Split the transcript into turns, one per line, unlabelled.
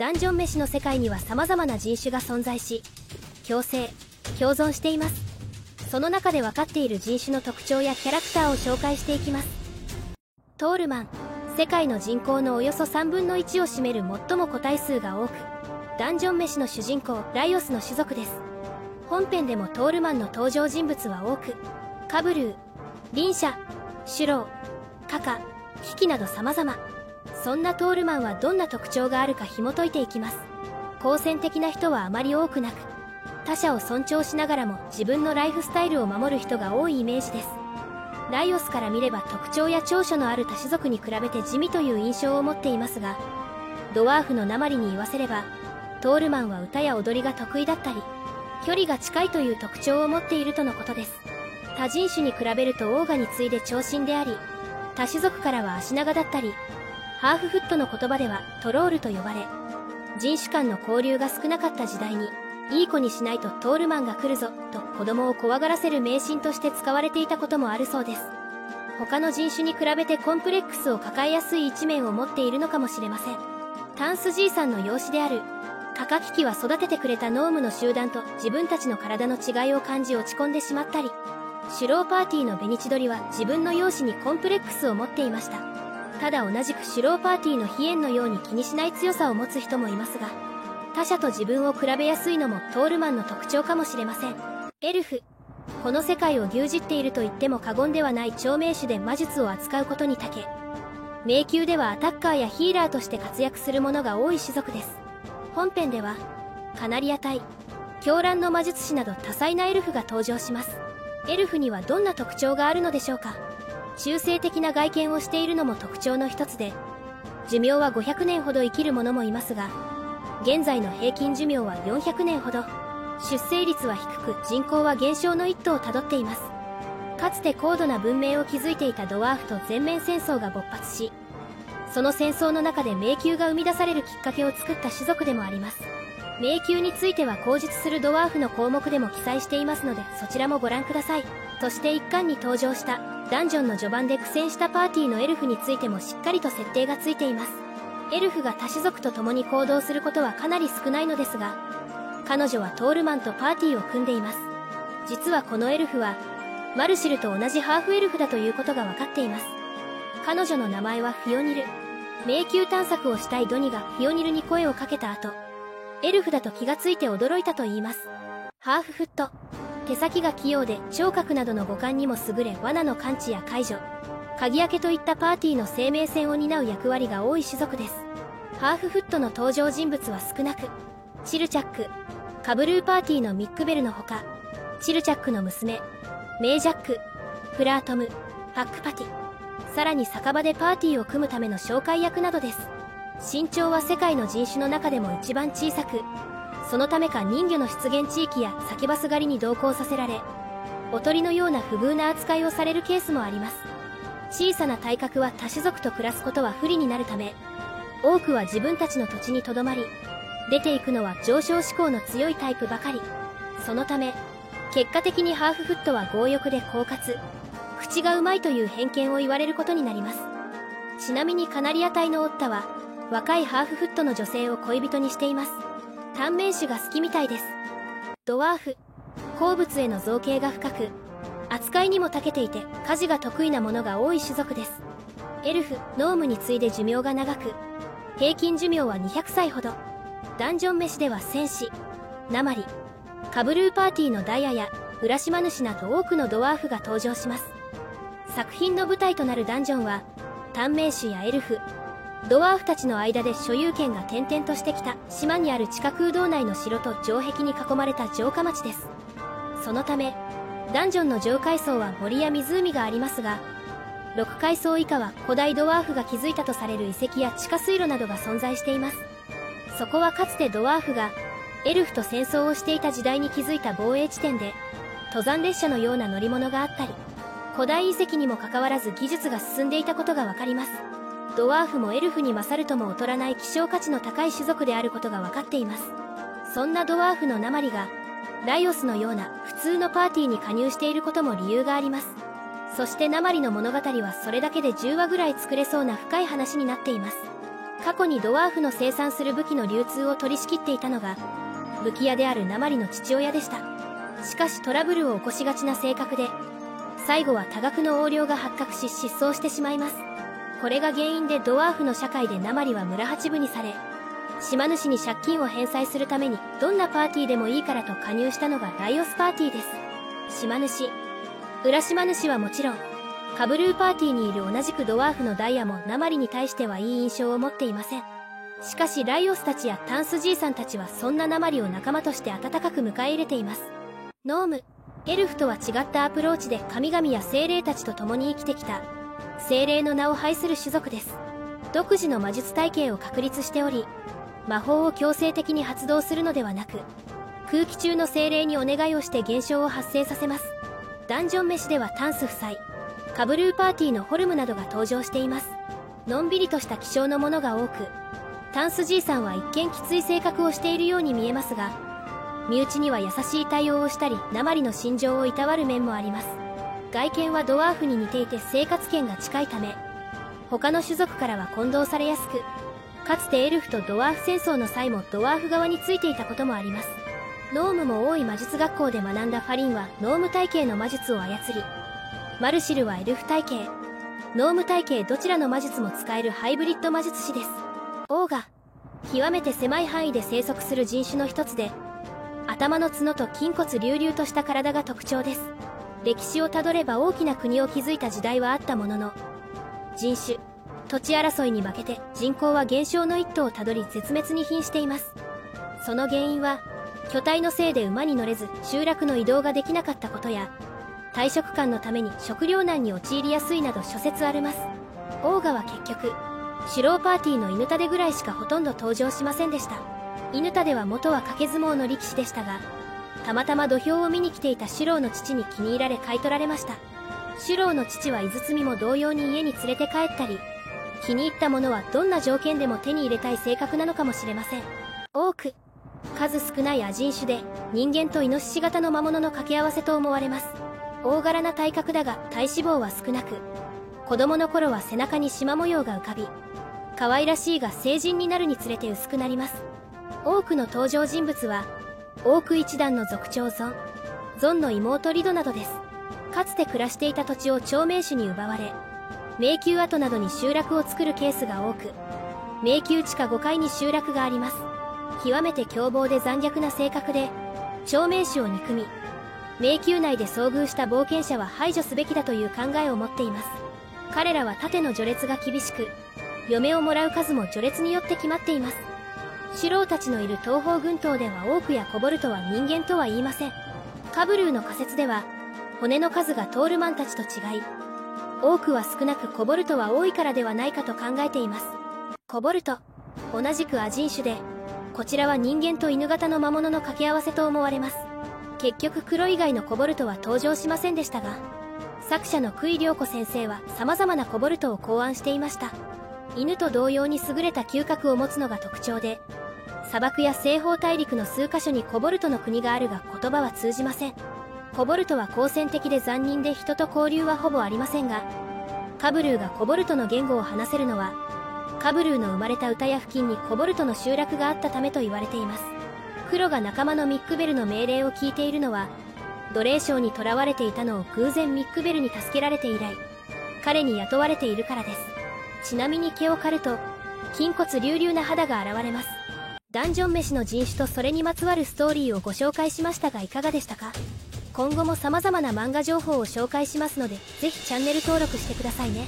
ダンジョン飯の世界には様々な人種が存在し、共生、共存しています。その中で分かっている人種の特徴やキャラクターを紹介していきます。トールマン、世界の人口のおよそ3分の1を占める最も個体数が多く、ダンジョン飯の主人公ライオスの種族です。本編でもトールマンの登場人物は多く、カブルー、リンシャ、シュロー、カカ、キキなど様々。そんなトールマンはどんな特徴があるか紐解いていきます。好戦的な人はあまり多くなく、他者を尊重しながらも自分のライフスタイルを守る人が多いイメージです。ライオスから見れば特徴や長所のある他種族に比べて地味という印象を持っていますが、ドワーフのナマリに言わせれば、トールマンは歌や踊りが得意だったり、距離が近いという特徴を持っているとのことです。他人種に比べるとオーガに次いで長身であり、他種族からは足長だったり、ハーフフットの言葉ではトロールと呼ばれ、人種間の交流が少なかった時代に、いい子にしないとトールマンが来るぞと子供を怖がらせる迷信として使われていたこともあるそうです。他の人種に比べてコンプレックスを抱えやすい一面を持っているのかもしれません。タンスじいさんの養子であるカカキキは育ててくれたノームの集団と自分たちの体の違いを感じ落ち込んでしまったり、シュローパーティーのベニチドリは自分の容姿にコンプレックスを持っていました。ただ同じくシュローパーティーのヒエンのように気にしない強さを持つ人もいますが、他者と自分を比べやすいのもトールマンの特徴かもしれません。エルフ、この世界を牛耳っていると言っても過言ではない長命種で魔術を扱うことに長け、迷宮ではアタッカーやヒーラーとして活躍する者が多い種族です。本編ではカナリア隊、狂乱の魔術師など多彩なエルフが登場します。エルフにはどんな特徴があるのでしょうか。中性的な外見をしているのも特徴の一つで、寿命は500年ほど生きる者もいますが、現在の平均寿命は400年ほど、出生率は低く人口は減少の一途をたどっています。かつて高度な文明を築いていたドワーフと全面戦争が勃発し、その戦争の中で迷宮が生み出されるきっかけを作った種族でもあります。迷宮については口述するドワーフの項目でも記載していますので、そちらもご覧ください。そして一巻に登場したダンジョンの序盤で苦戦したパーティーのエルフについてもしっかりと設定がついています。エルフが他種族と共に行動することはかなり少ないのですが、彼女はトールマンとパーティーを組んでいます。実はこのエルフはマルシルと同じハーフエルフだということが分かっています。彼女の名前はフィオニル。迷宮探索をしたいドニがフィオニルに声をかけた後、エルフだと気がついて驚いたと言います。ハーフフット、手先が器用で聴覚などの五感にも優れ、罠の感知や解除、鍵開けといったパーティーの生命線を担う役割が多い種族です。ハーフフットの登場人物は少なく、チルチャック、カブルーパーティーのミックベルのほか、チルチャックの娘メイジャック、フラートム、パックパティ、さらに酒場でパーティーを組むための紹介役などです。身長は世界の人種の中でも一番小さく、そのためか人魚の出現地域やサキバス狩りに同行させられ、おとりのような不遇な扱いをされるケースもあります。小さな体格は他種族と暮らすことは不利になるため、多くは自分たちの土地にとどまり、出ていくのは上昇志向の強いタイプばかり。そのため結果的にハーフフットは強欲で狡猾、口がうまいという偏見を言われることになります。ちなみにカナリア隊のオッタは若いハーフフットの女性を恋人にしています。短命種が好きみたいです。ドワーフ、鉱物への造詣が深く、扱いにも長けていて家事が得意なものが多い種族です。エルフ、ノームに次いで寿命が長く、平均寿命は200歳ほど。ダンジョン飯では戦士、ナマリ、カブルーパーティーのダイヤや浦島主など多くのドワーフが登場します。作品の舞台となるダンジョンは短命種やエルフ、ドワーフたちの間で所有権が転々としてきた島にある地下空洞内の城と城壁に囲まれた城下町です。そのためダンジョンの上階層は森や湖がありますが、6階層以下は古代ドワーフが築いたとされる遺跡や地下水路などが存在しています。そこはかつてドワーフがエルフと戦争をしていた時代に築いた防衛地点で、登山列車のような乗り物があったり、古代遺跡にもかかわらず技術が進んでいたことがわかります。ドワーフもエルフに勝るとも劣らない希少価値の高い種族であることがわかっています。そんなドワーフのナマリがライオスのような普通のパーティーに加入していることも理由があります。そしてナマリの物語はそれだけで10話ぐらい作れそうな深い話になっています。過去にドワーフの生産する武器の流通を取り仕切っていたのが武器屋である鉛の父親でした。しかしトラブルを起こしがちな性格で、最後は多額の横領が発覚し失踪してしまいます。これが原因でドワーフの社会で鉛は村八分にされ、島主に借金を返済するためにどんなパーティーでもいいからと加入したのがライオスパーティーです。島主、裏島主はもちろん、カブルーパーティーにいる同じくドワーフのダイヤも鉛に対してはいい印象を持っていません。しかしライオスたちやタンスじいさんたちはそんな鉛を仲間として温かく迎え入れています。ノーム、エルフとは違ったアプローチで神々や精霊たちと共に生きてきた精霊の名を拝する種族です。独自の魔術体系を確立しており、魔法を強制的に発動するのではなく、空気中の精霊にお願いをして現象を発生させます。ダンジョン飯ではタンス夫妻、カブルーパーティーのホルムなどが登場しています。のんびりとした気性のものが多く、タンスじいさんは一見きつい性格をしているように見えますが、身内には優しい対応をしたり鉛の心情をいたわる面もあります。外見はドワーフに似ていて生活圏が近いため、他の種族からは混同されやすく、かつてエルフとドワーフ戦争の際もドワーフ側についていたこともあります。ノームも多い魔術学校で学んだファリンはノーム体系の魔術を操り、マルシルはエルフ体系、ノーム体系どちらの魔術も使えるハイブリッド魔術師です。オーガ、極めて狭い範囲で生息する人種の一つで、頭の角と筋骨隆々とした体が特徴です。歴史をたどれば大きな国を築いた時代はあったものの、人種、土地争いに負けて人口は減少の一途をたどり絶滅に瀕しています。その原因は、巨体のせいで馬に乗れず集落の移動ができなかったことや、大食漢のために食糧難に陥りやすいなど諸説あります。オーガは結局、シュローパーティーの犬タデぐらいしかほとんど登場しませんでした。犬タデは元は掛け相撲の力士でしたが、たまたま土俵を見に来ていたシュローの父に気に入られ買い取られました。シュローの父は井筒も同様に家に連れて帰ったり、気に入ったものはどんな条件でも手に入れたい性格なのかもしれません。オーク、数少ない亜人種で人間とイノシシ型の魔物の掛け合わせと思われます。大柄な体格だが体脂肪は少なく、子供の頃は背中に縞模様が浮かび、可愛らしいが成人になるにつれて薄くなります。オークの登場人物はオーク一団の族長ゾン、ゾンの妹リドなどです。かつて暮らしていた土地を長命種に奪われ、迷宮跡などに集落を作るケースが多く、迷宮地下5階に集落があります。極めて凶暴で残虐な性格で、長命種を憎み、迷宮内で遭遇した冒険者は排除すべきだという考えを持っています。彼らは盾の序列が厳しく、嫁をもらう数も序列によって決まっています。シュローたちのいる東方群島ではオークやコボルトは人間とは言いません。カブルーの仮説では、骨の数がトールマンたちと違い、オークは少なくコボルトは多いからではないかと考えています。コボルト、同じく亜人種で、こちらは人間と犬型の魔物の掛け合わせと思われます。結局黒以外のコボルトは登場しませんでしたが、作者の杭良子先生は様々なコボルトを考案していました。犬と同様に優れた嗅覚を持つのが特徴で、砂漠や西方大陸の数カ所にコボルトの国があるが言葉は通じません。コボルトは好戦的で残忍で人と交流はほぼありませんが、カブルーがコボルトの言語を話せるのは、カブルーの生まれた歌屋付近にコボルトの集落があったためと言われています。黒が仲間のミックベルの命令を聞いているのは、奴隷商に囚われていたのを偶然ミックベルに助けられて以来、彼に雇われているからです。ちなみに毛を刈ると、筋骨隆々な肌が現れます。ダンジョン飯の人種とそれにまつわるストーリーをご紹介しましたがいかがでしたか？今後も様々な漫画情報を紹介しますので、ぜひチャンネル登録してくださいね。